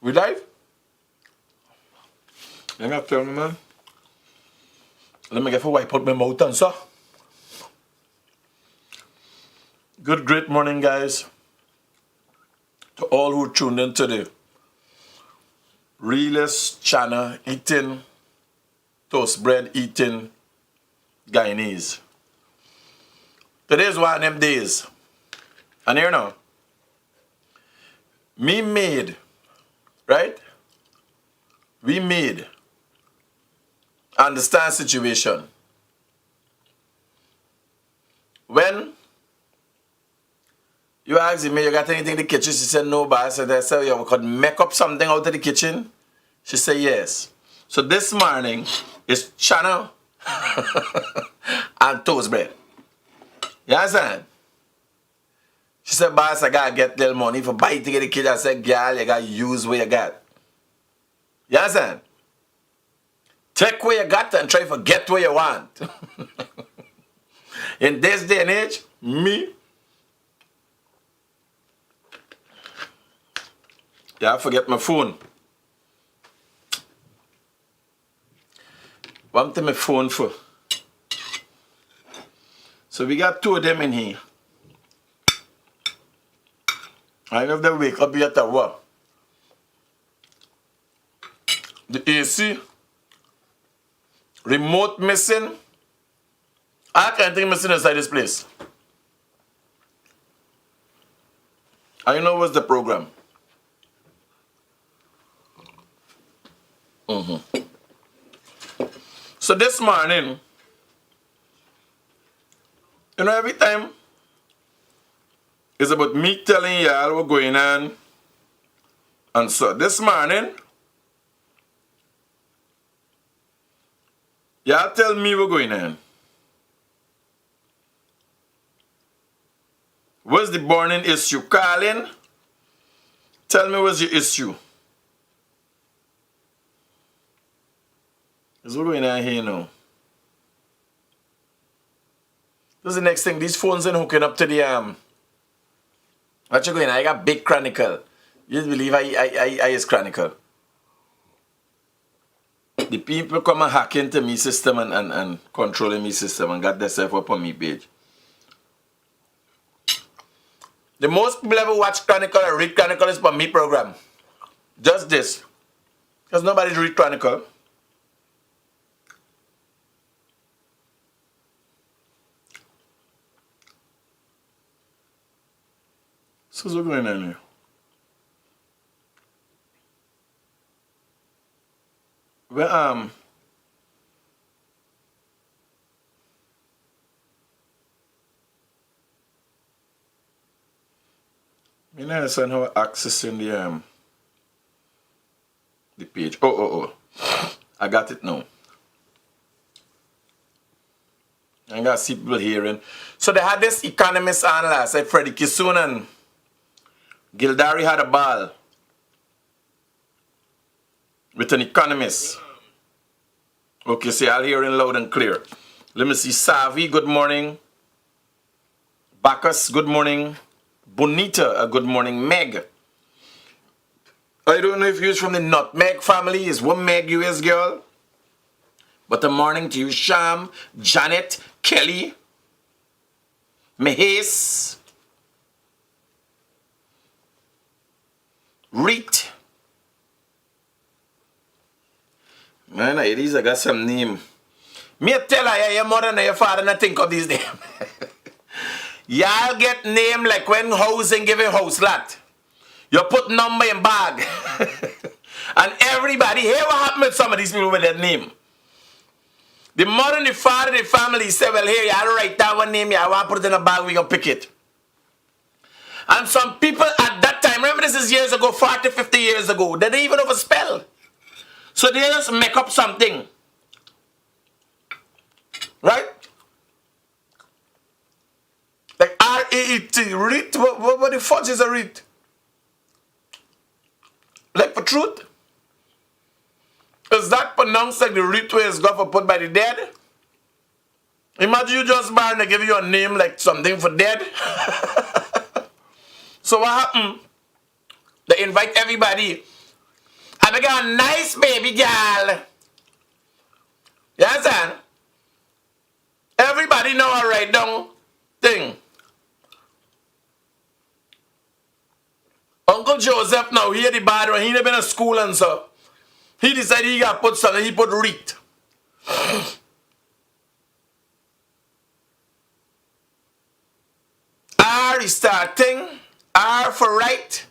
We live? You gotta tell me, man. Let me get for wipe out my mouth and so. Good, great morning, guys. To all who tuned in to the realest channel eating, toast bread eating Guyanese. Today's one of them days. And here now, me made, right? We made, understand situation. When you asked me, you got anything in the kitchen? She said, no, but I said, yeah, we could make up something out of the kitchen. She said, yes. So this morning is channel and toast bread. You understand? She said, boss, I gotta get little money for buy to get the kitchen. I said, girl, you gotta use what you got. You understand? Take what you got and try to get what you want. In this day and age, me, yeah, I forget my phone. What to my phone for? So we got two of them in here. I have to wake up yet or what? The AC, remote missing. I can't think missing inside this place. I know what's the program. So this morning, you know, every time it's about me telling y'all what's going on. And so this morning, y'all tell me what's going on. What's the burning issue? Calling, tell me what's your issue. What's going on here now? This is the next thing. These phones ain't hooking up to the what you going on? I got big chronicle. You believe I is chronicle. The people come and hack into me system and controlling me system and got themselves up on me page. The most people ever watch Chronicle or read Chronicle is for me program. Just this. Because nobody read Chronicle. So what's going on here? Well, you know, understand how accessing the page. Oh. I got it now. I got see people hearing. So they had this economist on last night, Freddie Kissoon and Gildari had a ball with an economist. Okay, see, I'll hear it loud and clear. Let me see. Savi, good morning. Bacchus, good morning. Bonita, good morning. Meg. I don't know if you're from the Nutmeg family. Is what Meg you is, girl? But a morning to you, Sham, Janet, Kelly, Mahes, Reet. Man, these I got some name. Me tell her your mother and your father not think of these names. Y'all get name like when housing giving house lot. You put number in bag. And everybody, hear what happened with some of these people with their name. The mother and the father and the family say, well, here, y'all write down one name, y'all want to put it in a bag, we gonna pick it. And some people at that time, remember this is years ago, 40, 50 years ago, they didn't even overspell. So they just make up something. Right? Like R-A-E-T, REIT, what the fuck is a REIT? Like for truth? Is that pronounced like the REIT where it's got for put by the dead? Imagine you just born, they give you a name like something for dead. So what happened? They invite everybody I got a nice baby girl. You understand? Everybody know I write down thing. Uncle Joseph now, he the bad one. He never been in school and so. He decided he got put something, he put read. R is starting. R for right.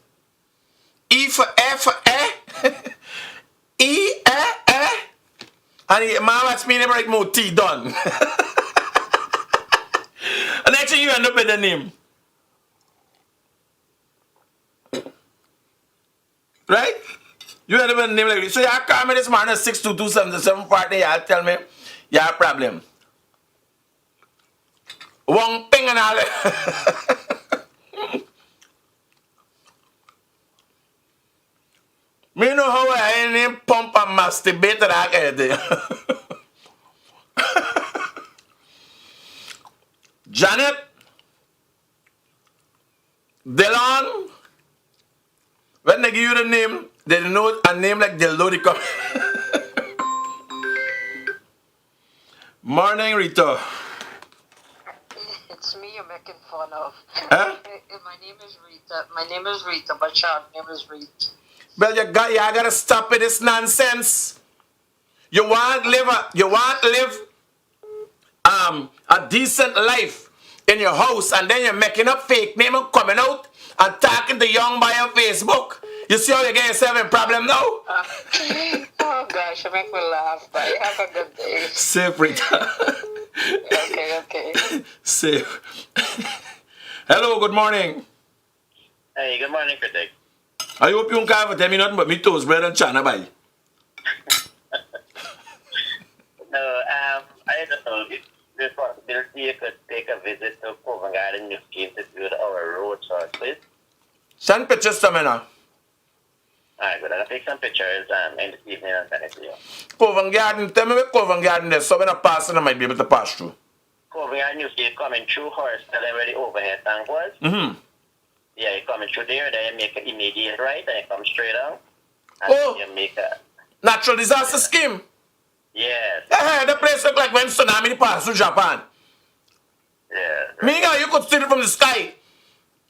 E for F for E, And he, man watch me never write more T done. And next thing you end up with the name. Right? You end up with a name like this. So you call me this morning at 6227740, you tell me you have a problem. One thing and all that. Me know how I name pump and masturbate that kind of thing. Janet, Delon, when they give you the name, they know a name like Delodica. Morning, Rita. It's me you're making fun of. Huh? My name is Rita. My name is Rita, but your name is Rita. Well, you gotta stop with this nonsense. You want live a decent life in your house, and then you're making up fake name and coming out and talking to young boy on Facebook. You see how you get yourself in problem now? Oh gosh, you make me laugh. Bye. Have a good day. Safe, Rita. Okay. Safe. Hello, good morning. Hey, good morning, Critic. I hope you can't tell me nothing but me toast bread and chana bye. No, I don't know if there's possibility you could take a visit to Covent Garden New Scheme to do our road source, please. Send pictures to me now. Alright, good. I'll take some pictures in the evening and send it to you. Covent Garden, tell me where Covent Garden is, so when I pass I might be able to pass through. Covent Garden New Scheme coming through Horse, tell them where the overhead tank was. Mm-hmm. Yeah, you coming through there, then you make an immediate right, and you come straight down. And you make a... Natural disaster scheme. Yes. The place look like when tsunami passed through Japan. Yeah. Me, you could see it from the sky.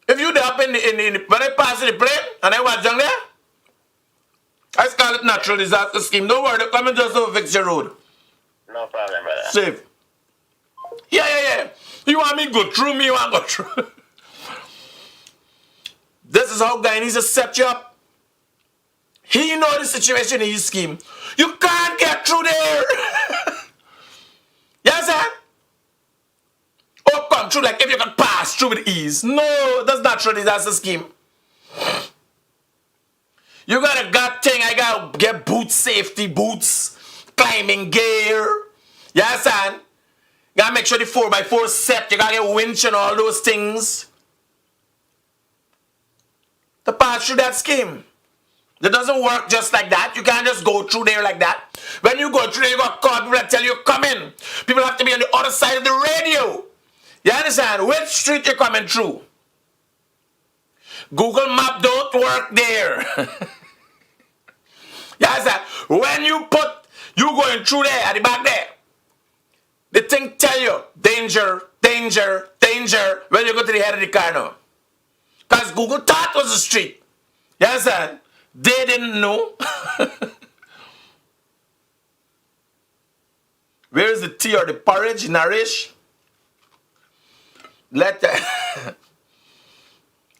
If you up in the when I pass in the plane and I watch down there, I call it natural disaster scheme. Don't worry, they're coming just to fix your road. No problem, brother. Safe. Yeah. You want me to go through me, you want to go through. This is how Guyanese set you up. He know the situation in his scheme. You can't get through there. Yes, sir? Oh, come through like if you can pass through with ease. No, that's not true. That's the scheme. You gotta got thing. I gotta get boots, safety boots, climbing gear. Yes, sir? You gotta make sure the 4x4 set. You gotta get winch and all those things to pass through that scheme. It doesn't work just like that. You can't just go through there like that. When you go through there, you got caught. People that tell you come in. People have to be on the other side of the radio. You understand? Which street you're coming through? Google Map don't work there. You understand? When you going through there at the back there, the thing tell you danger, danger, danger when you go to the head of the car now. Because Google thought it was a street. You understand? They didn't know. Where is the tea or the porridge? Nourish.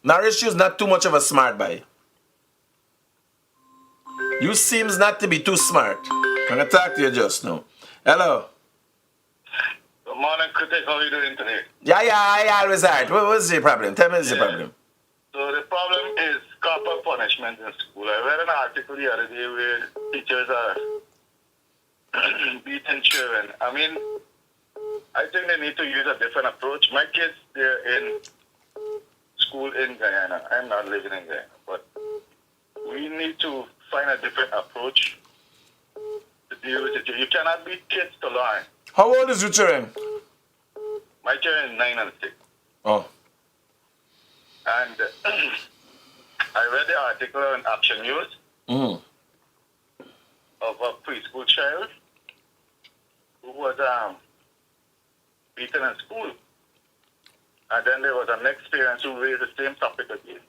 Nourish you is not too much of a smart boy. You seems not to be too smart. I'm going to talk to you just now. Hello. Good morning, Critic. How are you doing today? Yeah, I always heard. What's the problem? Tell me what's the problem. So the problem is corporal punishment in school. I read an article the other day where teachers are beating children. I mean, I think they need to use a different approach. My kids, they're in school in Guyana. I'm not living in Guyana. But we need to find a different approach to deal with it. You cannot beat kids to learn. How old is your children? My children is 9 and 6. Oh. And I read the article on Action News. Mm. of a preschool child who was beaten in school. And then there was a next parent who raised the same topic again.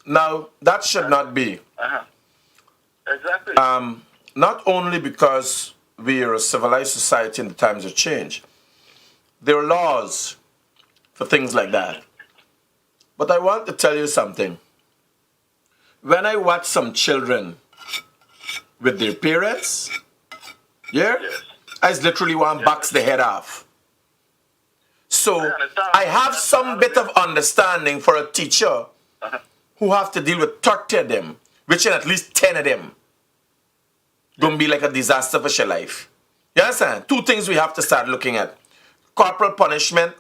Now, that should not be. Uh-huh. Exactly. Not only because we are a civilized society and the times have changed. There are laws for things like that. But I want to tell you something. When I watch some children with their parents, Yes. I literally want to box the head off. So I have some bit of understanding for a teacher who have to deal with 30 of them, which is at least 10 of them. Gonna be like a disaster for your life. You understand? Two things we have to start looking at. Corporal punishment.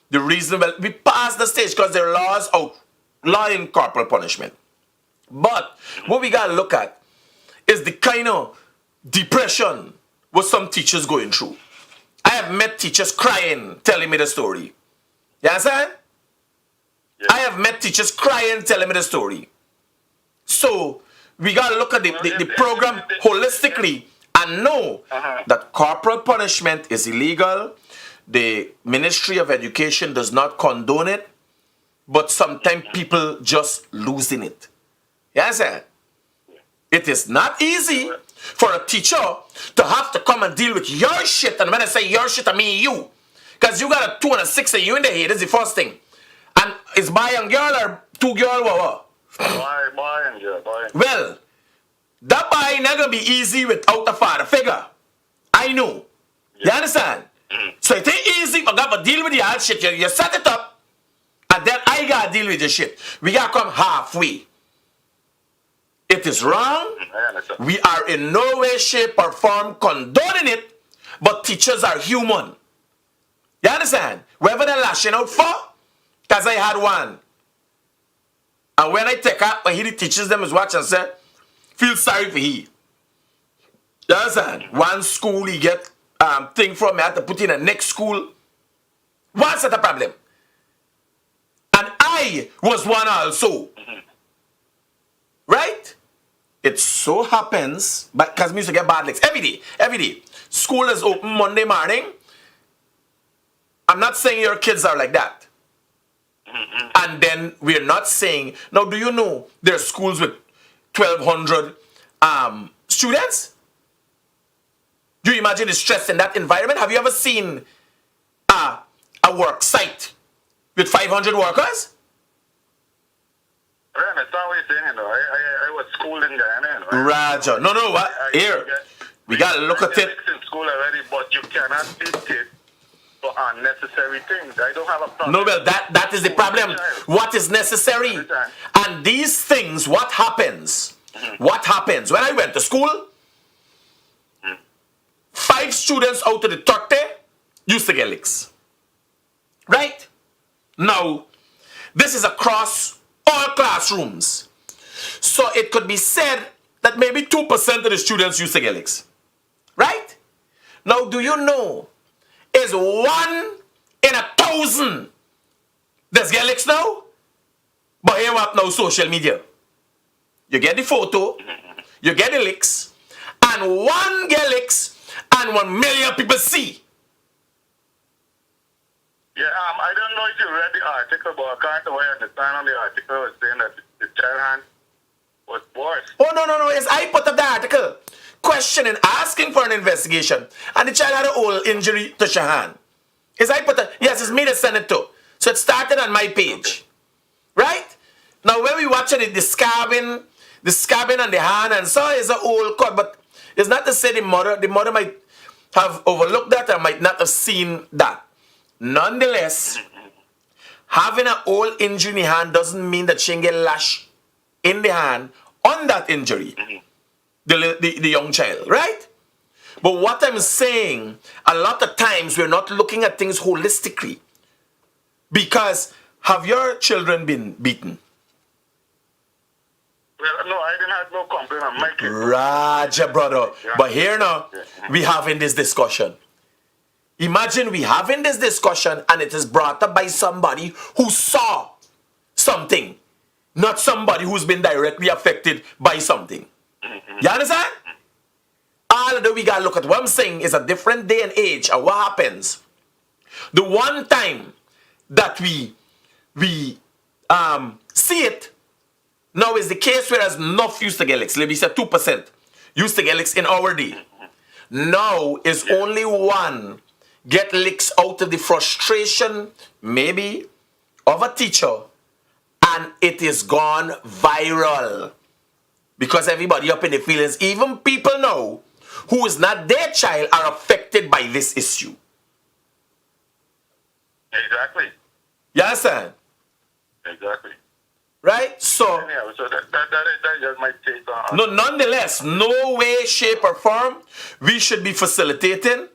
The reason, well, we passed the stage because there are laws outlawing corporal punishment. But what we gotta look at is the kind of depression what some teachers going through. I have met teachers crying, telling me the story. You understand? Yes. I have met teachers crying, telling me the story. So we gotta look at the program holistically and know that corporal punishment is illegal. The Ministry of Education does not condone it, but sometimes people just losing it. You understand? It is not easy for a teacher to have to come and deal with your shit. And when I say your shit, I mean you. Because you got a 2 and a 6 and you in the head. That's the first thing. And it's boy and girl or two girl or what? Boy and girl, boy. Well, that boy not going to be easy without a father figure. I know. You understand? So it ain't easy for God to deal with the hard shit. You set it up, and then I got to deal with the shit. We got to come halfway. It is wrong. We are in no way, shape, or form condoning it, but teachers are human. You understand? Whoever they're lashing out for, because I had one. And when I take out, when he teaches them his watch and say, feel sorry for he. You understand? One school he get thing from me, I had to put in the next school. What's the problem? And I was one also. Right? It so happens, because we used to get bad licks every day, every day. School is open Monday morning. I'm not saying your kids are like that. And then we're not saying, now do you know there are schools with 1,200 students? Do you imagine the stress in that environment? Have you ever seen a work site with 500 workers? I understand what you're saying, you know. I was schooled in Guyana, you know. Roger. No, what? Here. We got to look at it. In school already, but you cannot teach it for unnecessary things. I don't have a problem. No, well, that is the problem. What is necessary? And these things, what happens? What happens? When I went to school, 5 students out of the 30 used to get licks. Right? Now, this is across all classrooms. So it could be said that maybe 2% of the students used to get licks. Right? Now, do you know, is 1 in 1,000 that's get licks now? But here what now, social media. You get the photo, you get the licks, and 1 get licks, and 1 million people see. Yeah, I don't know if you read the article, but according to what I understand on the article, it was saying that the child hand was worse. Oh, no. Yes, I put up the article. Questioning, asking for an investigation. And the child had an old injury to Shahan. Yes, I put up. Yes, it's me that sent it to. So it started on my page. Right? Now, when we watch it, the scabbing on the hand, and so it's an old cut, but it's not to say the mother might have overlooked that or might not have seen that. Nonetheless, having an old injury in the hand doesn't mean that she can get lash in the hand on that injury, the young child, right? But what I'm saying, a lot of times we're not looking at things holistically. Because have your children been beaten? Well, no, I didn't have no complaint on my kids. Roger, brother. Yeah. But here now, we having this discussion. Imagine we having this discussion and it is brought up by somebody who saw something, not somebody who's been directly affected by something. You understand? all of that we got to look at. What I'm saying is a different day and age. And what happens? The one time that we see it now is the case where there's enough used to get licks. Let me say 2% used to get licks in our day. Now is only one get licks out of the frustration, maybe, of a teacher, and it is gone viral. Because everybody up in the feelings, even people now who is not their child, are affected by this issue. Exactly. You understand? Exactly. Right? So, Anyhow, so that just my take on. no, nonetheless, no way, shape, or form we should be facilitating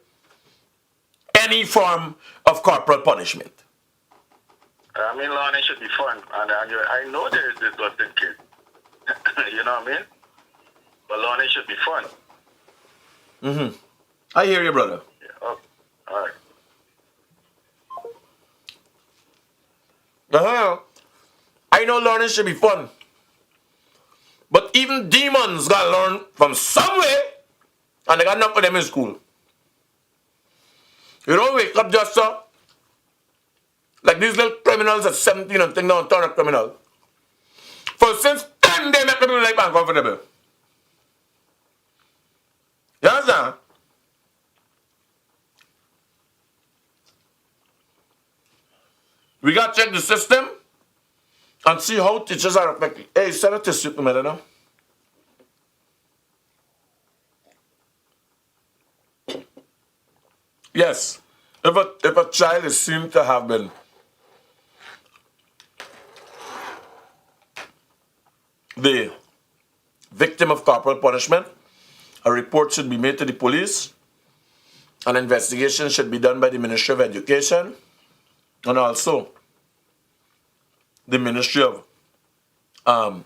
any form of corporal punishment. I mean, learning should be fun, and I know there's this certain kid. You know what I mean? But learning should be fun. Mm-hmm. I hear you, brother. Yeah. Okay. All right. Uh-huh. I know learning should be fun. But even demons got to learn from somewhere, and they got enough of them in school. You don't wake up just so. Like these little criminals at 17 and think now turn a criminal. For since 10 they make people like uncomfortable. You understand? We got to check the system and see how teachers are affected. Hey, send it to Superman now. Yes. If a child is seen to have been the victim of corporal punishment, a report should be made to the police. An investigation should be done by the Ministry of Education and also the Ministry of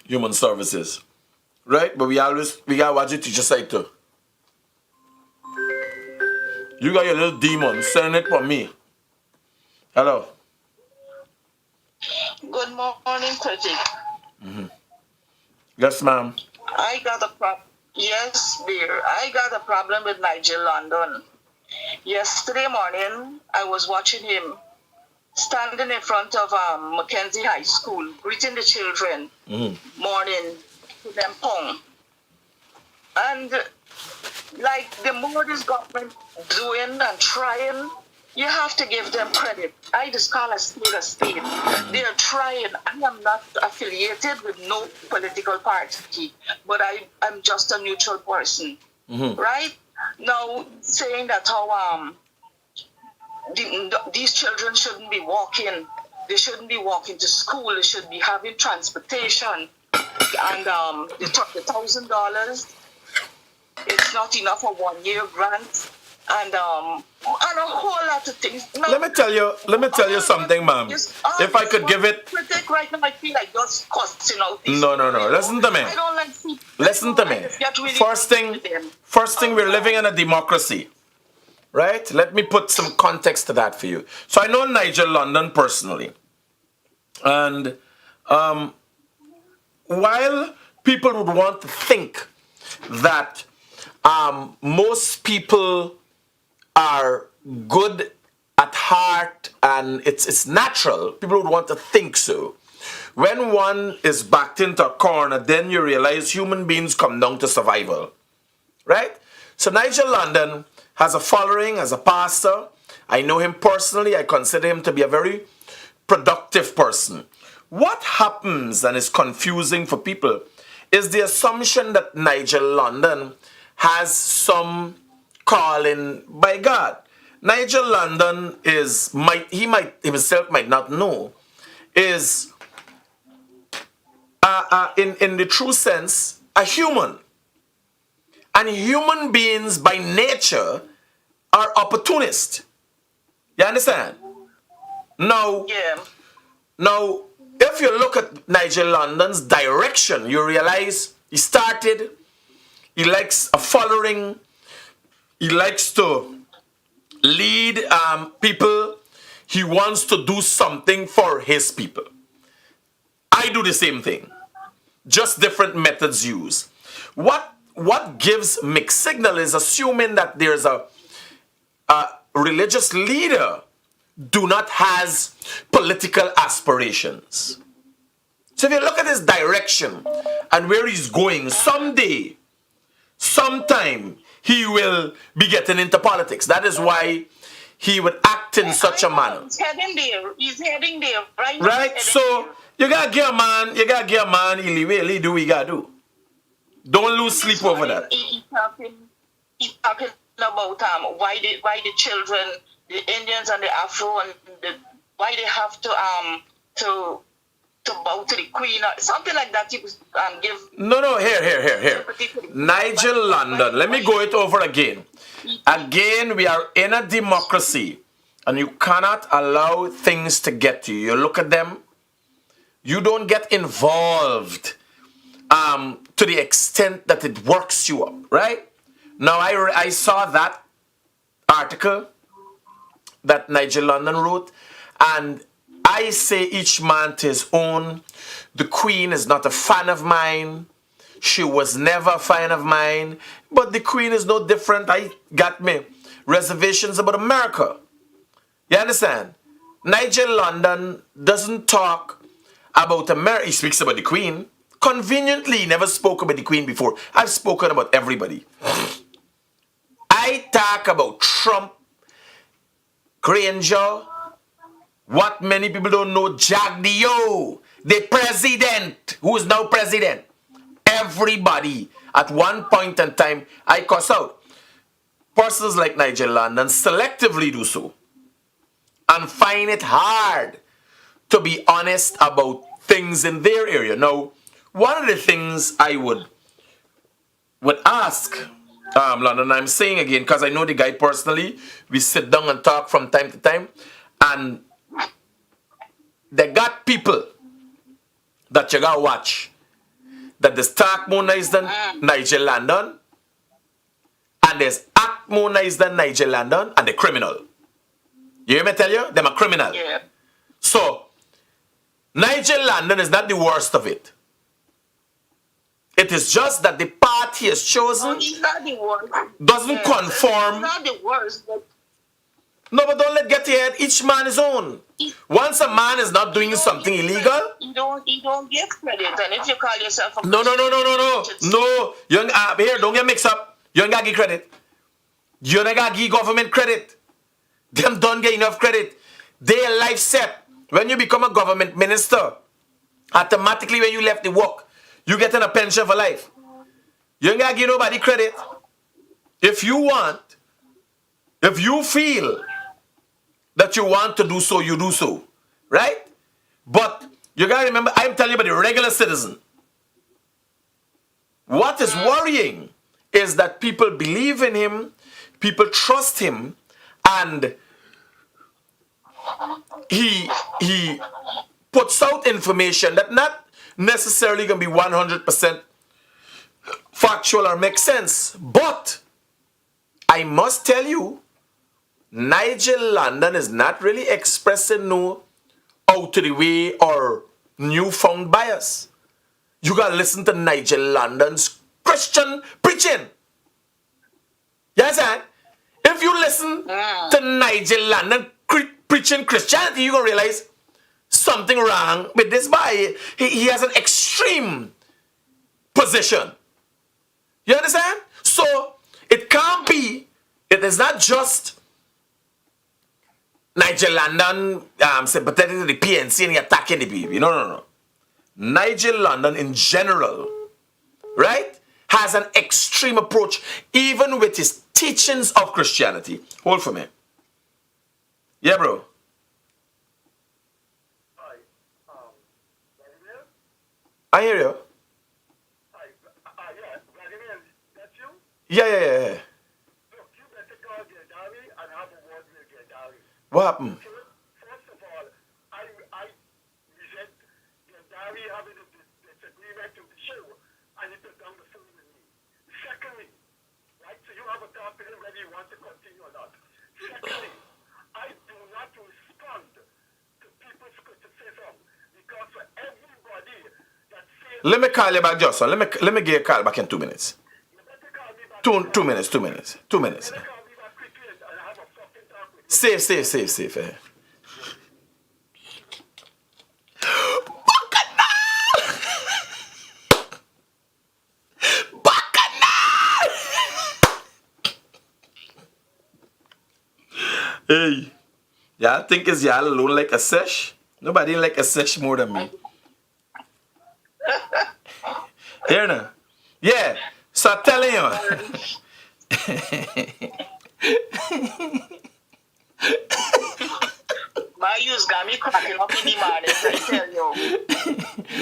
Human Services. Right? But we got to watch the teacher side too. You got your little demon, send it for me. Hello. Good morning, Critic. Mm-hmm. Yes, ma'am. I got a problem. Yes, dear. I got a problem with Nigel London. Yesterday morning, I was watching him standing in front of Mackenzie High School, greeting the children, morning to them pong. And like the more this government doing and trying, you have to give them credit. I just call a state. They are trying. I am not affiliated with no political party, but I'm just a neutral person. Right? Now, saying that how these children shouldn't be walking. They shouldn't be walking to school. They should be having transportation. And the $1,000, it's not enough for 1 year grant. And a whole lot of things. Now, let me tell you something, ma'am. If I could give it. Critic right now, I feel like just cussing out these No. people. Listen to me. I don't like people. Listen to me. First thing, we're living in a democracy, right? Let me put some context to that for you. So I know Nigel London personally, and while people would want to think that most people are good at heart and it's natural, people would want to think so. When one is backed into a corner, then you realize human beings come down to survival, right? So Nigel London has a following as a pastor. I know him personally. I consider him to be a very productive person. What happens and is confusing for people is the assumption that Nigel London has some calling by God. Nigel London himself might not know, is in the true sense a human. And human beings by nature are opportunists. You understand? Now, if you look at Nigel London's direction, you realize he likes a following, he likes to lead people, he wants to do something for his people. I do the same thing, just different methods used. What what gives mixed signal is assuming that there's a religious leader do not has political aspirations. So if you look at his direction and where he's going, someday, sometime, he will be getting into politics. That is why he would act in such a manner. He's heading there. He's heading there. Right? Right? So you gotta give a man, he do what he gotta do. Don't lose sleep over that. He's talking about why the children, the Indians and the Afro, and why they have to bow to the Queen or something like that. You give. No. Here. Nigel London. Let me go it over again. Again, we are in a democracy, and you cannot allow things to get to you. You look at them. You don't get involved to the extent that it works you up, right? Now, I saw that article that Nigel London wrote, and I say each man to his own. The Queen is not a fan of mine. She was never a fan of mine. But the Queen is no different. I got me reservations about America. You understand? Nigel London doesn't talk about America. He speaks about the Queen. Conveniently, he never spoke about the Queen before. I've spoken about everybody. I talk about Trump, Granger, what many people don't know, Jagdio, the president, who is now president. Everybody, at one point in time, I cuss out. Persons like Nigel London selectively do so and find it hard to be honest about things in their area. Now, one of the things I would ask London, I'm saying again, because I know the guy personally, we sit down and talk from time to time, and they got people that you gotta watch. That there's talk more nice than Nigel London, and there's act more nice than Nigel London, and the criminal. You hear me tell you? Them a criminal. Yeah. So, Nigel London is not the worst of it. It is just that the path he has chosen He's not the worst. doesn't conform. He's not the worst, but No, but don't let get your head. Each man his own. Once a man is not doing something illegal, you don't get credit. And if you call yourself a no. You ain't, here, don't get mixed up. You ain't got to give credit. You ain't got to give government credit. Them don't get enough credit. Their life set. When you become a government minister, automatically when you left the work, you getting a pension for life. You ain't got to give nobody credit. If you want, if you feel that you want to do so, you do so. Right? But you got to remember, I'm telling you about the regular citizen. What is worrying is that people believe in him, people trust him, and he puts out information that not necessarily going to be 100% factual or make sense. But I must tell you, Nigel London is not really expressing no out of the way or newfound bias. You got to listen to Nigel London's Christian preaching. Yes, sir? If you listen to Nigel London preaching Christianity, you're going to realize something wrong with this guy. He has an extreme position. You understand? So, it can't be, it is not just Nigel London sympathetic to the PNC and he attacking the people. No. Nigel London in general, right, has an extreme approach, even with his teachings of Christianity. Hold for me. Yeah, bro. Hi. I hear you. Hi. Yeah, Vladimir, that's you? Yeah. Look, you better call Gerdari and have a word with Gerdari. What happened? First of all, I resent Gerdari having a disagreement with the show and it took down the phone with me. Secondly, right, so you have a talk to him whether you want to continue or not. Secondly, I do not respond to people's criticism because for everybody that says... Let me call you back, Justin. Let me give you a call back in 2 minutes. You better Two minutes. 2 minutes. 2 minutes. Safe. Eh. Bacchanal! Hey, y'all think is y'all alone like a sesh? Nobody like a sesh more than me. Here now. Yeah. So I'm telling you. My use got me cracking up in the morning, I tell you.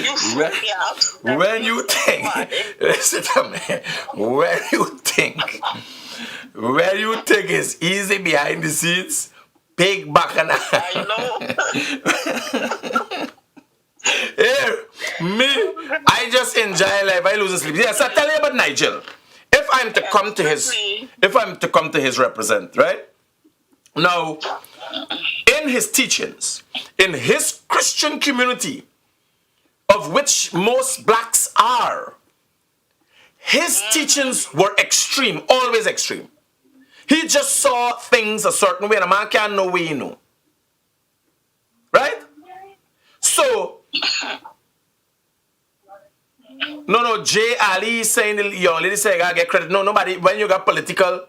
You freak me out. When you think, listen to me, when you think it's easy behind the scenes, big bacchanal. I know. Here, me, I just enjoy life. I lose sleep. Yes, I tell you about Nigel. If I'm to come to his represent, right? Now, in his teachings, in his Christian community, of which most blacks are, his teachings were extreme, always extreme. He just saw things a certain way, and a man can't know way you know. Right? So, no, Jay Ali saying the young lady say I gotta get credit. No, nobody. When you got political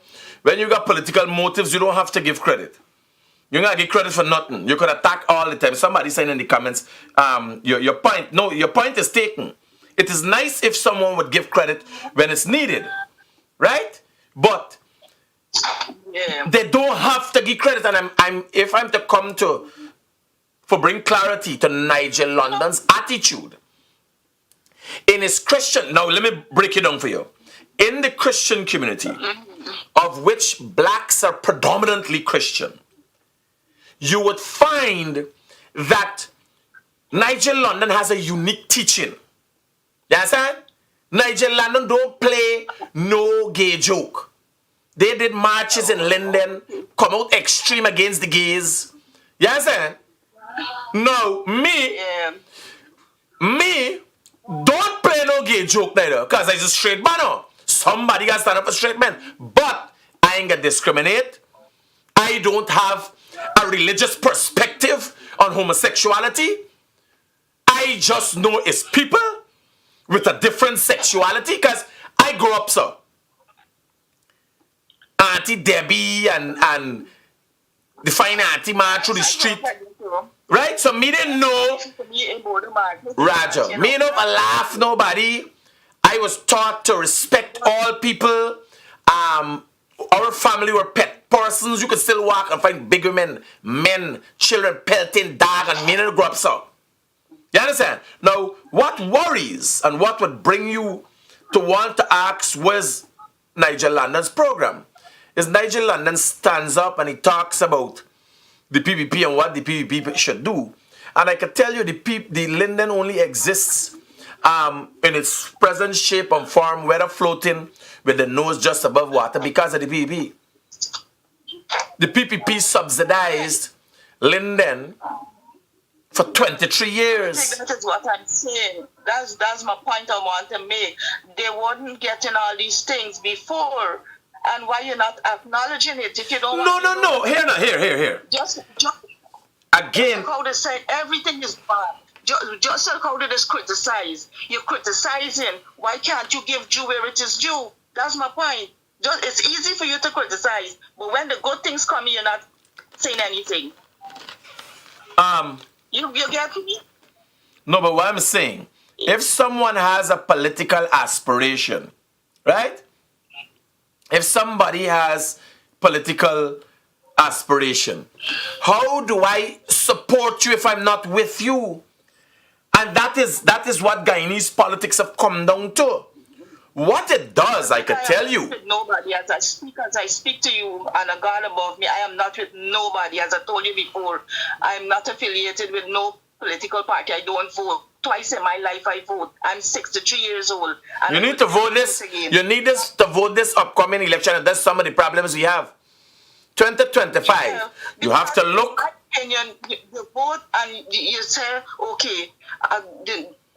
motives, you don't have to give credit. You gotta give credit for nothing. You could attack all the time. Somebody saying in the comments, your point is taken. It is nice if someone would give credit when it's needed, right? But they don't have to give credit. And if I'm to come to bring clarity to Nigel London's attitude in his Christian. Now let me break it down for you. In the Christian community, of which blacks are predominantly Christian, you would find that Nigel London has a unique teaching. You understand? Nigel London don't play no gay joke. They did marches in London, come out extreme against the gays. You understand? No, me, don't play no gay joke neither, because I'm a straight man. Somebody got to stand up for straight men. But I ain't gonna discriminate. I don't have a religious perspective on homosexuality. I just know it's people with a different sexuality, because I grew up so. Auntie Debbie and the fine auntie man through the street. Right? So me didn't know Roger. Me don't laugh nobody. I was taught to respect all people. Our family were pet persons. You could still walk and find big women, men, children, pelting dog, and me didn't grow up so. You understand? Now, what worries and what would bring you to want to ask was Nigel London's program? Is Nigel London stands up and he talks about the PPP and what the PPP should do. And I can tell you the Linden only exists in its present shape and form, whether floating with the nose just above water, because of the PPP. The PPP subsidized Linden for 23 years. That is what I'm saying. That's my point I want to make. They weren't getting all these things before. And why you're not acknowledging it if you don't want to? No. Here. Just again. How they say everything is bad. Just like how they just criticize. You're criticizing. Why can't you give due where it is due? That's my point. It's easy for you to criticize, but when the good things come, you're not saying anything. You get me? No, but what I'm saying, if someone has a political aspiration, right? If somebody has political aspiration, how do I support you if I'm not with you? And that is what Guyanese politics have come down to. What it does, I could tell you. With nobody as I speak to you and a God above me, I am not with nobody. As I told you before, I am not affiliated with no political party. I don't vote. Twice in my life I vote. I'm 63 years old. You need to vote this. You need to vote this upcoming election, and that's some of the problems we have. 2025. Yeah, you have to look. In my opinion, you vote and you say, okay,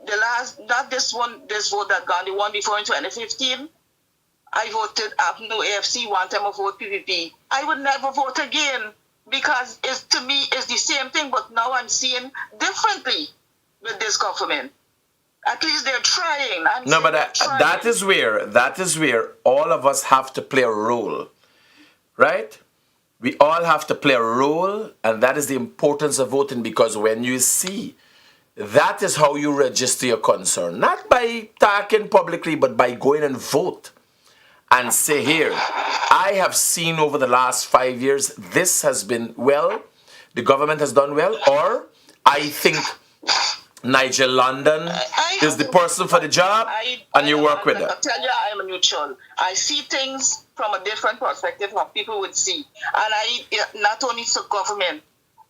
the last, not this vote that gone, the one before in 2015, I voted no AFC, one time I vote PPP. I would never vote again because it's, to me it's the same thing, but now I'm seeing differently with this government. At least they're trying. No, but that is where all of us have to play a role, right? We all have to play a role, and that is the importance of voting, because when you see, that is how you register your concern. Not by talking publicly, but by going and vote and say, here, I have seen over the last 5 years, this has been well, the government has done well, or I think Nigel London is the person for the job, and you work with them. I tell you, I am a neutral. I see things from a different perspective from people would see. And I not only to government,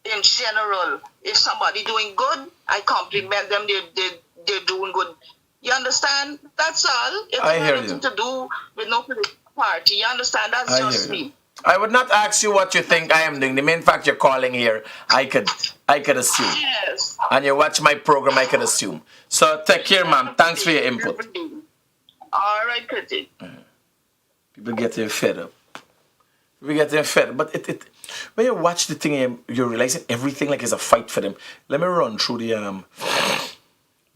in general, if somebody doing good, I compliment them, they're doing good. You understand? That's all. It I hear has you. nothing to do with no political party. You understand? That's I just hear you. me. I would not ask you what you think I am doing. The main fact you're calling here, I could assume. Yes. And you watch my program, I could assume. So take care, ma'am. Thanks for your input. All right, Critic. People getting fed up. People getting fed up. But it when you watch the thing, you're realizing everything like is a fight for them. Let me run through the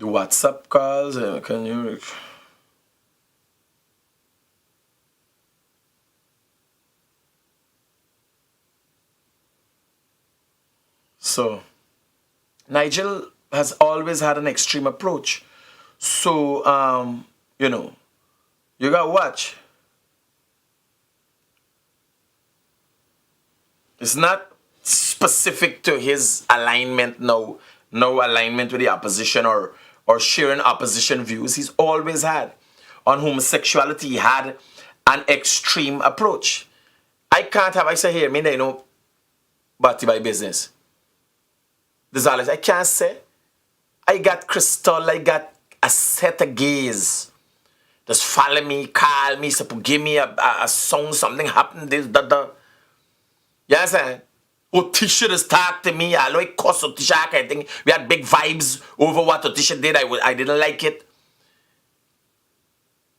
WhatsApp calls. Can you? So, Nigel has always had an extreme approach. So, you know, you got to watch. It's not specific to his alignment, no alignment with the opposition or sharing opposition views. He's always had. On homosexuality, he had an extreme approach. I can't have, I say here, me, you know, Batty by business. This all I can't say. I got Crystal, I got a set of gays. Just follow me, call me, give me a song, something happened, this, that. You understand? Otisha just talked to me. I like cuss Otisha. I think we had big vibes over what Otisha did. I didn't like it.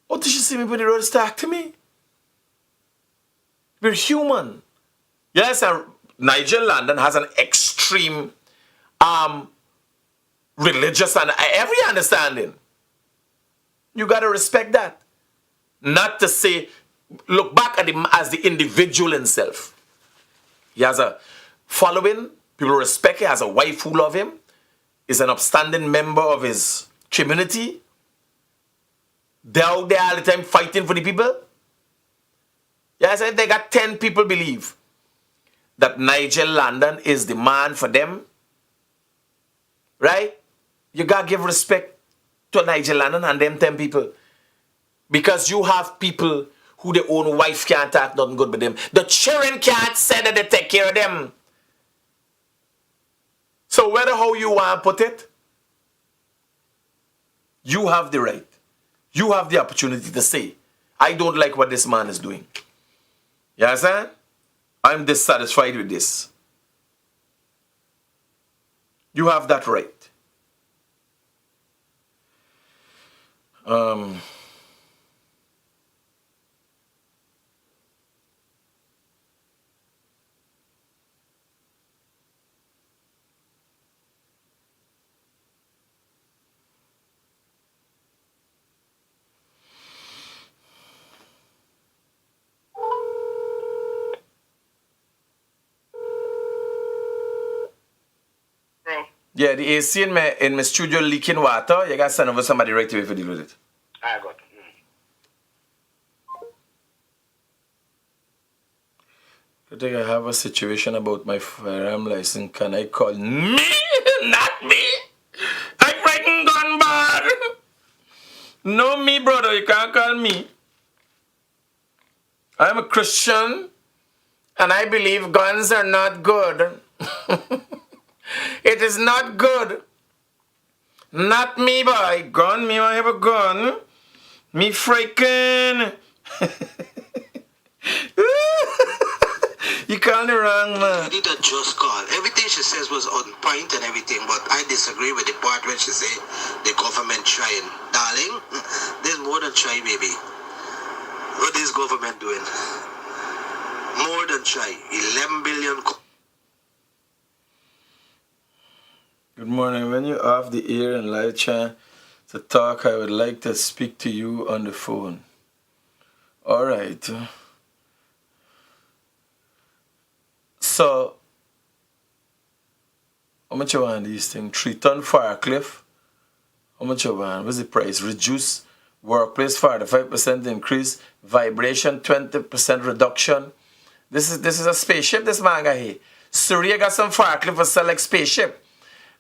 Otisha see me, but the road talk to me. We're human. Yes, and Nigel London has an extreme religious and every understanding. You gotta respect that. Not to say, look back at him as the individual himself. He has a following, people respect him, has a wife who love him, is an upstanding member of his community. They're out there all the time fighting for the people. Yes, they got 10 people believe that Nigel London is the man for them. Right? You gotta give respect to Nigel London and them 10 people. Because you have people who their own wife can't talk nothing good with them. The children can't say that they take care of them. So whether how you want to put it, you have the right. You have the opportunity to say, I don't like what this man is doing. You understand? I'm dissatisfied with this. You have that right. Yeah, the AC in my studio leaking water. You got to send over somebody right away for deal with it. I got it. I think I have a situation about my firearm license. Can I call me? Not me. I'm writing gun bar. No, me, brother. You can't call me. I'm a Christian, and I believe guns are not good. It is not good. Not me, boy. Gun, me, I have a gun. Me freaking. You called me wrong, man. You did a just call. Everything she says was on point and everything, but I disagree with the part when she said the government trying. Darling, there's more than try, baby. What is government doing? More than try. 11 billion. Good morning. When you're off the air and live chat to talk, I would like to speak to you on the phone. All right. So, how much you want these things? 3-ton Firecliff. How much you want? What's the price? Reduce workplace 45% increase. Vibration 20% reduction. This is a spaceship this man got here. Surya got some Firecliff for sell like spaceship.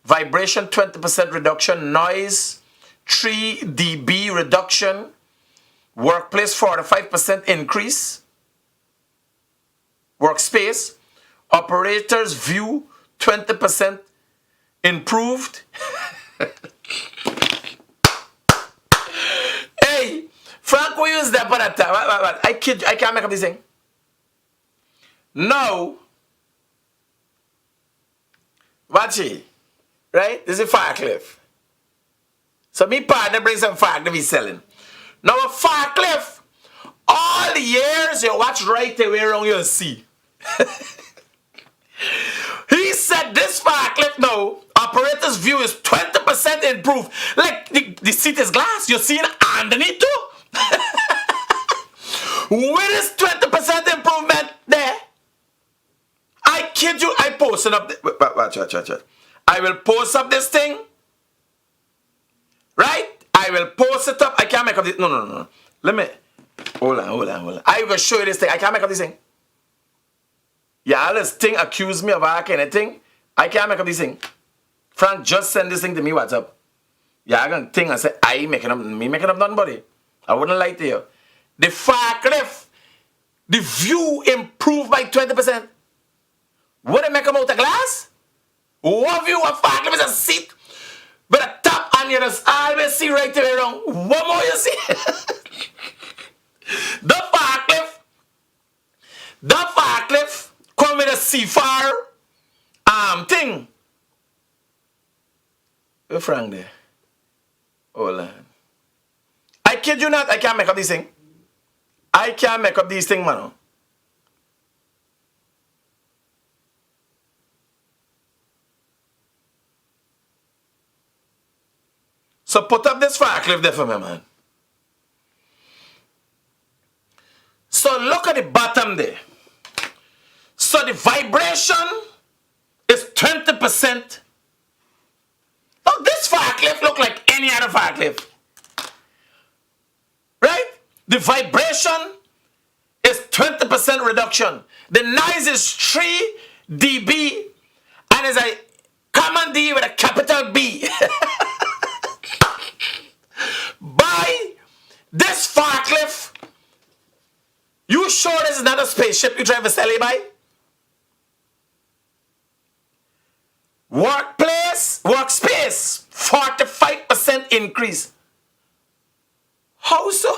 Vibration 20% reduction. Noise 3 dB reduction. Workplace 45% increase. Workspace. Operators view 20% improved. Hey, Frank, we use that for that time. I kid you, I can't make up this thing. No. Watch it. Right? This is Firecliff. So me partner brings some Firecliff he's selling. Now a Firecliff, all the years you watch right away around you'll see. He said this Firecliff now, operator's view is 20% improved. Like the seat is glass, you're seeing underneath too. With this 20% improvement there, I kid you, I posted up. Watch. I will post up this thing. Right? I will post it up. I can't make up this. No. Let me. Hold on. I will show you this thing. I can't make up this thing. Yeah, all this thing accuse me of hacking anything. I can't make up this thing. Frank just send this thing to me WhatsApp. Yeah, I can think and say, me making up nothing, buddy. I wouldn't lie to you. The Firecliff, the view improved by 20%. Would it make them out of glass? One view of Firecliff is a seat with a top and you just always see right away around. One more you see. The Firecliff come with a seafire thing. Where Frank there? Hold on. I kid you not, I can't make up this thing. I can't make up these things, man. So put up this Firecliff there for me, man. So look at the bottom there. So the vibration is 20%. Look, this Firecliff look like any other Firecliff. Right? The vibration is 20% reduction. The noise is 3 dB and is a common D with a capital B. Buy this Firecliff. You sure this is not a spaceship you trying to sell it by? Workspace, 45% increase. How so?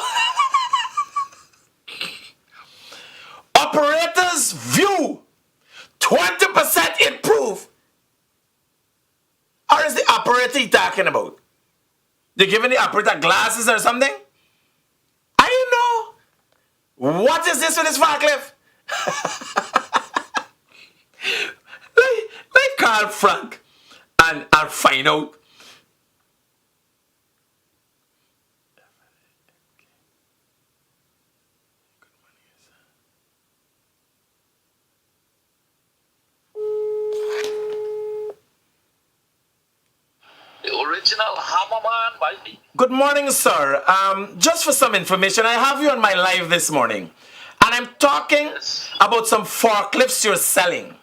Operators view, 20% improve. Or is the operator you talking about? They giving the operator glasses or something? I know. What is this with this Firecliff? Like call Frank and find out. The original Hammerman, baby. Good morning, sir. Just for some information, I have you on my live this morning. And I'm talking about some forklifts you're selling.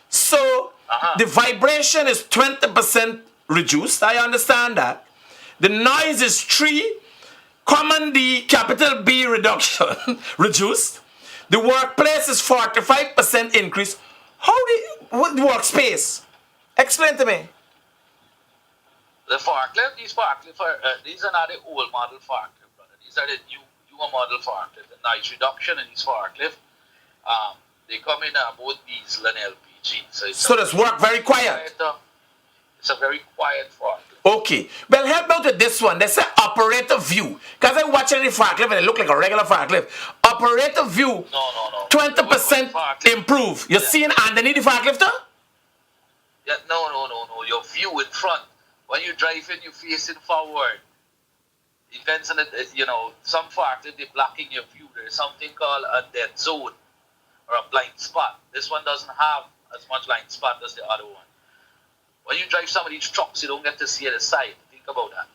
So, the vibration is 20% reduced. I understand that. The noise is 3, common D, capital B reduction, reduced. The workplace is 45% increase. What workspace? Explain to me. The forklift, these are not the old model forklift, brother. These are the newer model forklift. The noise reduction in these forklift, they come in both diesel and LPG. So this work very quiet. It's a very quiet forklift. Okay. Well, help me out with this one. They say operator view. Because I watch any forklift and it look like a regular forklift. Operator view. No. 20% improve. You're seeing underneath the forklift? Yeah, no. Your view in front. When you drive in, you facing forward. Depends on it. You know, some forklift they're blocking your view. There's something called a dead zone or a blind spot. This one doesn't have as much blind spot as the other one. When you drive some of these trucks, you don't get to see the side. Think about that.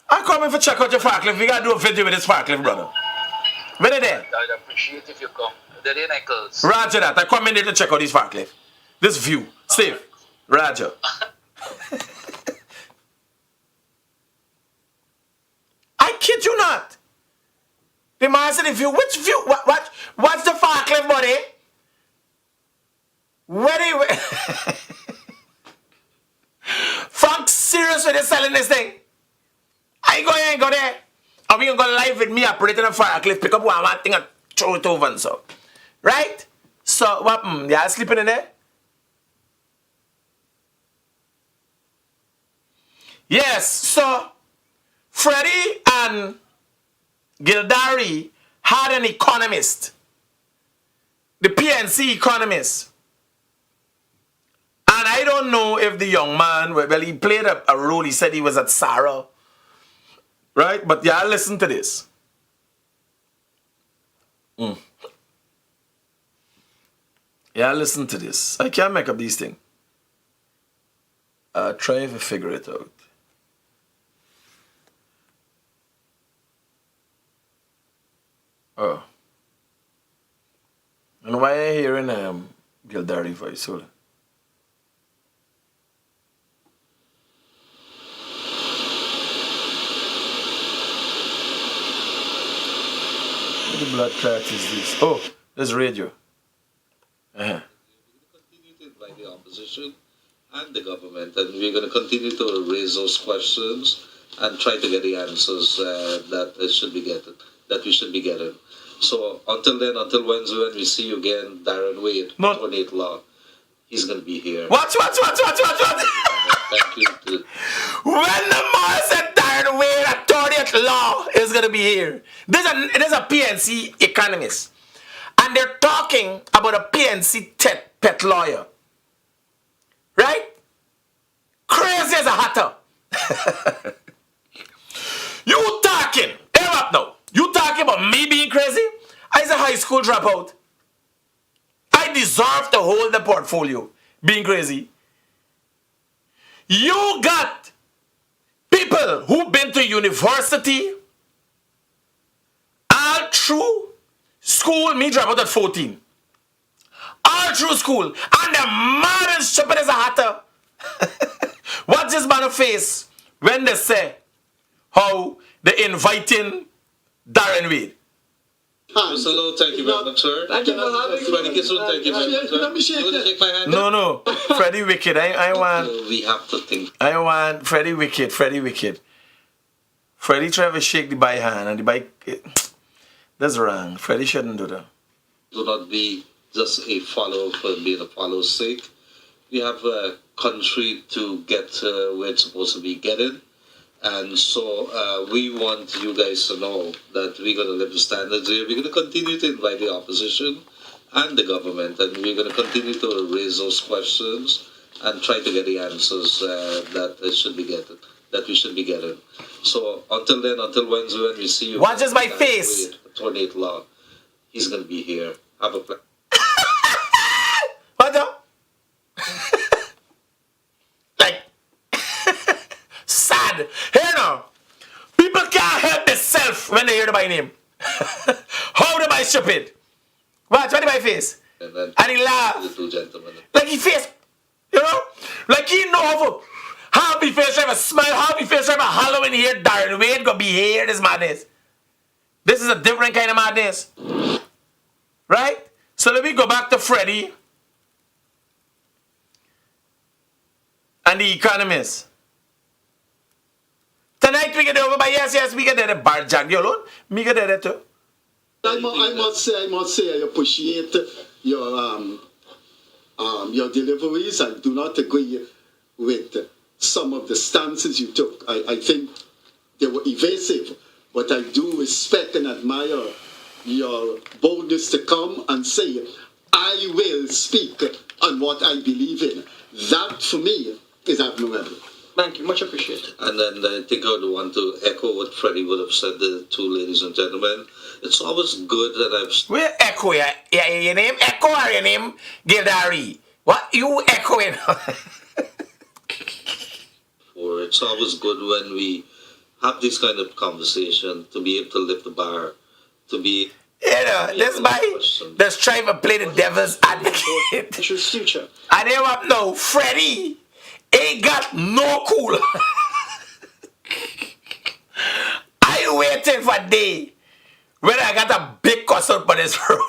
I'm coming for check out your forklift. We gotta do a video with this forklift, brother. When are there? I'd appreciate if you come. They're in Eccles. Roger that. I come in there to check out this forklift. This view. Steve. Roger. I kid you not. The man said the view. Which view? What's the forklift, buddy? Where do you... Frank, serious with selling this thing? I ain't go there. Are we gonna go live with me operating a forklift, pick up one thing and throw it over and so. Right? So what y'all sleeping in there? Yes, so Freddie and Gildari had an economist. The PNC economist. And I don't know if the young man, well, he played a role. He said he was at Sarah. Right? But yeah, listen to this. Yeah, listen to this. I can't make up these things. Try to figure it out. Oh. And why are you hearing Gildari voice? Hold on. What the blood clot is this? Oh, there's radio. We're going to continue to invite the opposition and the government, and we're going to continue to raise those questions and try to get the answers that we should be getting. So until then, until Wednesday when we see you again, Darren Wade, Tornado Law, he's going to be here. What? Thank you. When the man said Darren Wade, Tornado Law is going to be here. There's a PNC economist. And they're talking about a PNC pet lawyer. Right? Crazy as a hatter. You talking. Hear up now. You talking about me being crazy? I was a high school dropout. I deserve to hold the portfolio. Being crazy. You got people who've been to university all through school. Me drop out at 14. All through school. And the mad and stupid as a hatter. What's this man face when they say how they inviting Darren Wade? So thank you very much, sir. Thank you for having me. Thank you very much, sir. Let me shake my hand. No. Freddie Wicked. I want... We have to think. I want Freddie Wicked. Freddie try to shake the by hand and the bike... That's wrong. Freddie shouldn't do that. Do not be just a follower for being a follower's sake. We have a country to get where it's supposed to be getting. And so we want you guys to know that we're going to live the standards here. We're going to continue to invite the opposition and the government. And we're going to continue to raise those questions and try to get the answers that we should be getting. So until then, until Wednesday when we see you... Watch just my face! Tornado Law. He's going to be here. Have a plan. What the? Like, sad. Here now, people can't help themselves when they hear the my name. How the my stupid? Watch my face. And he laugh. The two gentlemen. Like he face, you know? Like he know how he face trying to smile, how he face trying to Halloween here, Darren Wade gonna be here, this madness. This is a different kind of madness. Right? So let me go back to Freddie and the economist. Tonight we get over by yes, we get the bar jack, you know? Me get there too. I must say, I appreciate your deliveries. I do not agree with some of the stances you took. I think they were evasive, but I do respect and admire your boldness to come and say, I will speak on what I believe in. That, for me, is admirable. Thank you, much appreciated. And then I think I would want to echo what Freddie would have said, the two ladies and gentlemen. It's always good that I've... Where echo? Your name Echo or your name Gildari? What you echoing? Or it's always good when we have this kind of conversation to be able to lift the bar, to be... This guy that's trying to play the devil's advocate. Future. And they up now, Freddie ain't got no cool. I waiting for day when I got a big cuss out for this road.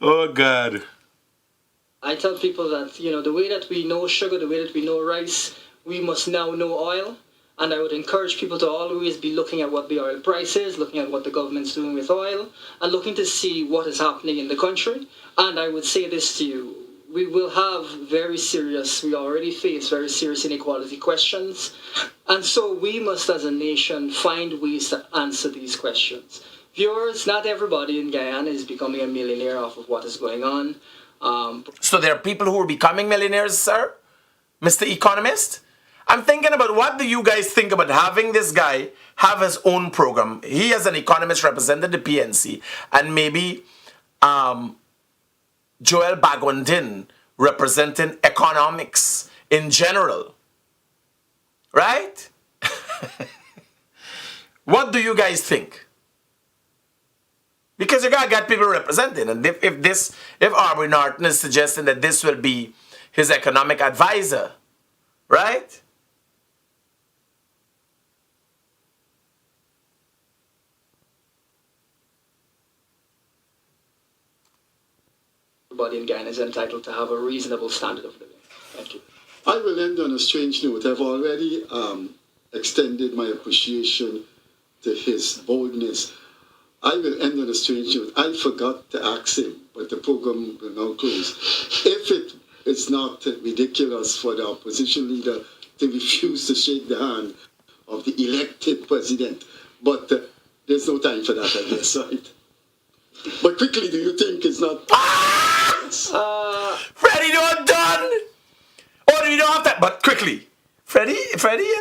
Oh God. I tell people that, the way that we know sugar, the way that we know rice, we must now know oil. And I would encourage people to always be looking at what the oil price is, looking at what the government's doing with oil, and looking to see what is happening in the country. And I would say this to you, we will have we already face very serious inequality questions. And so we must, as a nation, find ways to answer these questions. Viewers, not everybody in Guyana is becoming a millionaire off of what is going on. So there are people who are becoming millionaires, sir? Mr. Economist? I'm thinking about what do you guys think about having this guy have his own program. He as an economist represented the PNC, and maybe Joel Bagwandin representing economics in general. Right? What do you guys think? Because you gotta get people representing, and if Aubrey Norton is suggesting that this will be his economic advisor, right? Everybody in Guyana is entitled to have a reasonable standard of living. Thank you. I will end on a strange note. I've already extended my appreciation to his boldness. I will end on a strange note. I forgot to ask him, but the program will now close. If it is not ridiculous for the opposition leader to refuse to shake the hand of the elected president, but there's no time for that, I guess, right? But quickly, do you think it's not... Freddie, you're done! Oh, you don't have that, but quickly. Freddie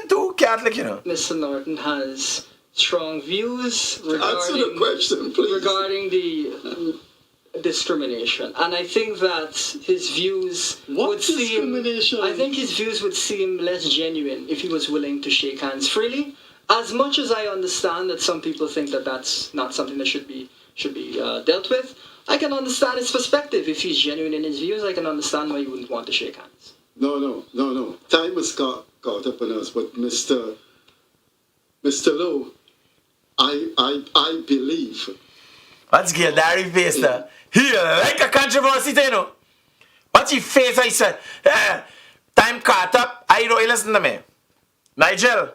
into Catholic, Mr. Norton has strong views Answer the question, please. regarding the discrimination, and I think that his views would discrimination? I think his views would seem less genuine if he was willing to shake hands freely. As much as I understand that some people think that that's not something that should be dealt with, I can understand his perspective. If he's genuine in his views, I can understand why he wouldn't want to shake hands. No. Time has caught up on us, but Mr. Lowe, I believe. What's Gildari face there? He like a controversy, What's he face? I said, time caught up. I don't listen to me. Nigel,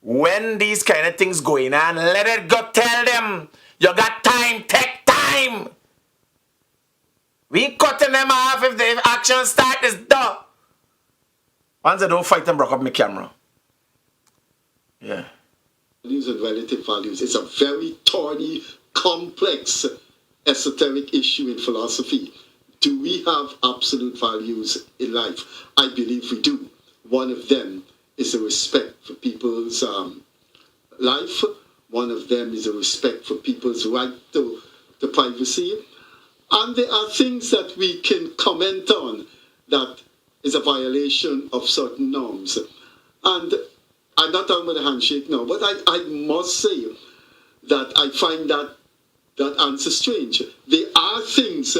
when these kind of things going on, let it go. Tell them you got time. Take time. We cutting them off if the action start is done. Once I don't fight them, broke up my camera. Yeah. Values and relative values. It's a very thorny, complex, esoteric issue in philosophy. Do we have absolute values in life? I believe we do. One of them is a respect for people's life. One of them is a respect for people's right to privacy. And there are things that we can comment on that is a violation of certain norms. And I'm not talking about a handshake now, but I must say that I find that answer strange. There are things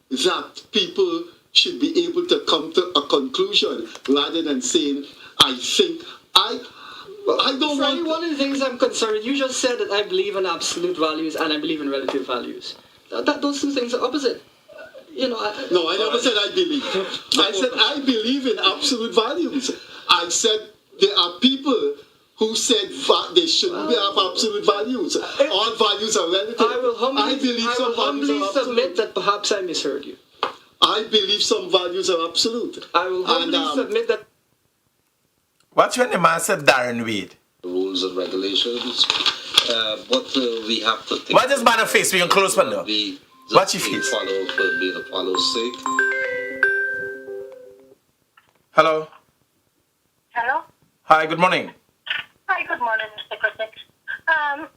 that people should be able to come to a conclusion rather than saying, I think, I don't Freddie, want... one of the things I'm concerned, you just said that I believe in absolute values and I believe in relative values. Those two things are opposite. No, I never said I believe. I said I believe in absolute values. I said there are people who said they shouldn't have absolute values. All values are relative. I will humbly are submit that perhaps I misheard you. I believe some values are absolute. I will humbly submit that. What's when the man said Darren Wade? Rules and regulations. What we have to think. What is man face? We can close one door. Watch your face. Follow for being a follow's sake. Hello. Hello. Hi. Good morning. Hi, good morning, Mr. Critic. I'm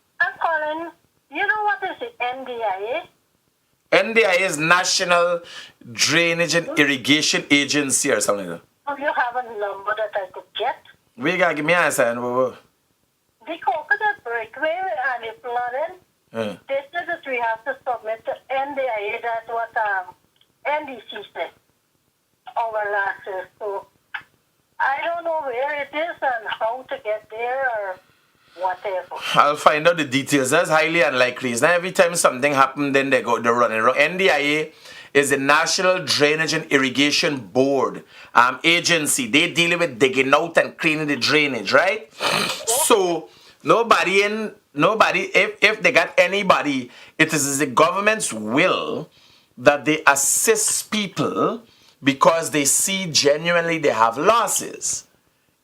calling. You know what is it? NDIA? NDIA is National Drainage and Irrigation Agency or something like that. Do you have a number that I could get? We gotta give me an answer. The coconut breakaway and the flooding. They said that we have to submit to NDIA. That's what NDC said over last year. So I don't know where it is and how to get there or whatever. I'll find out the details. That's highly unlikely. It's not every time something happens, then they're running wrong. NDIA is the National Drainage and Irrigation Board agency. They deal with digging out and cleaning the drainage, right? So if they got anybody, it is the government's will that they assist people because they see genuinely they have losses.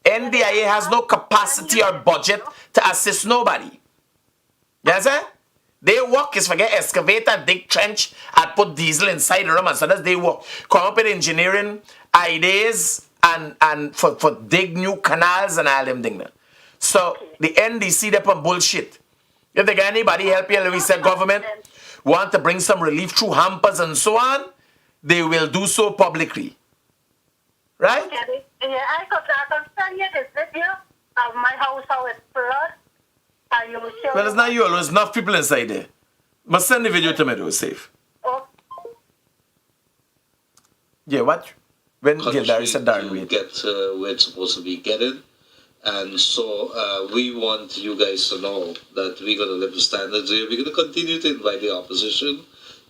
NDIA has no capacity or budget to assist nobody. Yes, sir? They work is forget excavator, dig trench, and put diesel inside the room, and so that's they work. Come up with engineering ideas and for dig new canals and all them things. So the NDC they put bullshit. If they got anybody help you, we said government want to bring some relief through hampers and so on, they will do so publicly. Right? Okay. Yeah, I can send you this video of my house how it flood. And you will show Well, it's not you alone. There's enough people inside there. Must send the video to me, though, safe. Oh. Yeah, what? When Gildari said Darren to Wade. get where it's supposed to be getting. And so we want you guys to know that we're going to live the standards here. We're going to continue to invite the opposition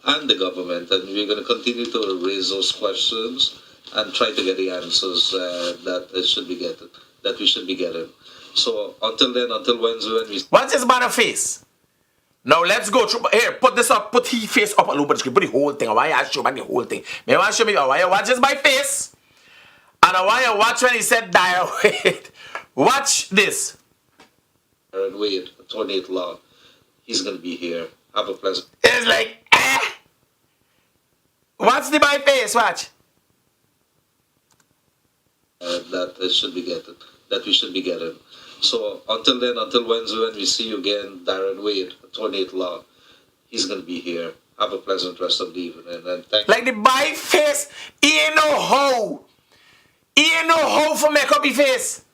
and the government, and we're going to continue to raise those questions and try to get the answers that we should be getting. So until then, until Wednesday, when we... What's his banner face? Now let's go through. Here, put this up. Put his face up a little bit. Put the whole thing. I want you to show back the whole thing. I want to show me. I want you to watch this my face. And I want you to watch when he said Darren Wade. Watch this. Darren Wade, attorney at law. He's going to be here. Have a pleasant... It's like, What's the my face? Watch. That we should be getting. So until then, until Wednesday when we see you again, Darren Wade, attorney at law, he's going to be here. Have a pleasant rest of the evening, and thank you. Like the by face, he ain't no hoe. He ain't no hoe for make up his face.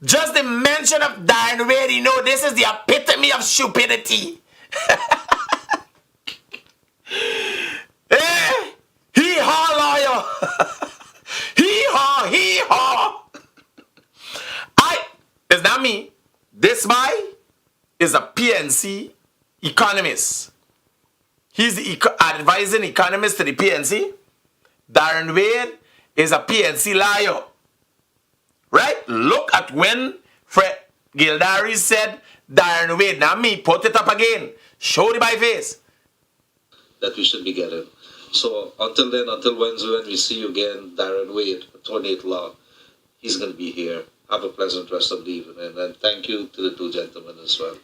Just the mention of Darren Wade, you know, this is the epitome of stupidity. Hee-haw, lawyer. Hee-haw. It's not me. This guy is a PNC economist. He's the advising economist to the PNC. Darren Wade is a PNC lawyer. Right? Look at when Fred Gildari said Darren Wade. Not me. Put it up again. Show the by face. That we should be getting. So until then, until Wednesday when we see you again, Darren Wade, attorney at law, he's going to be here. Have a pleasant rest of the evening, and thank you to the two gentlemen as well.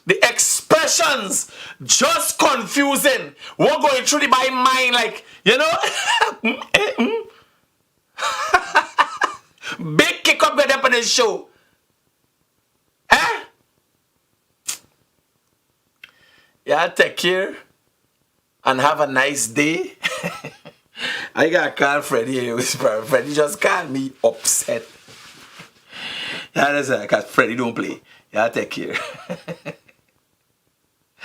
The expressions just confusing. We're going through the by mind, like, you know. Big kick up with up on this show. Yeah, take care and have a nice day. I got to call Freddie. Freddie just called me upset. Yeah, that's because Freddie don't play. Yeah, take care.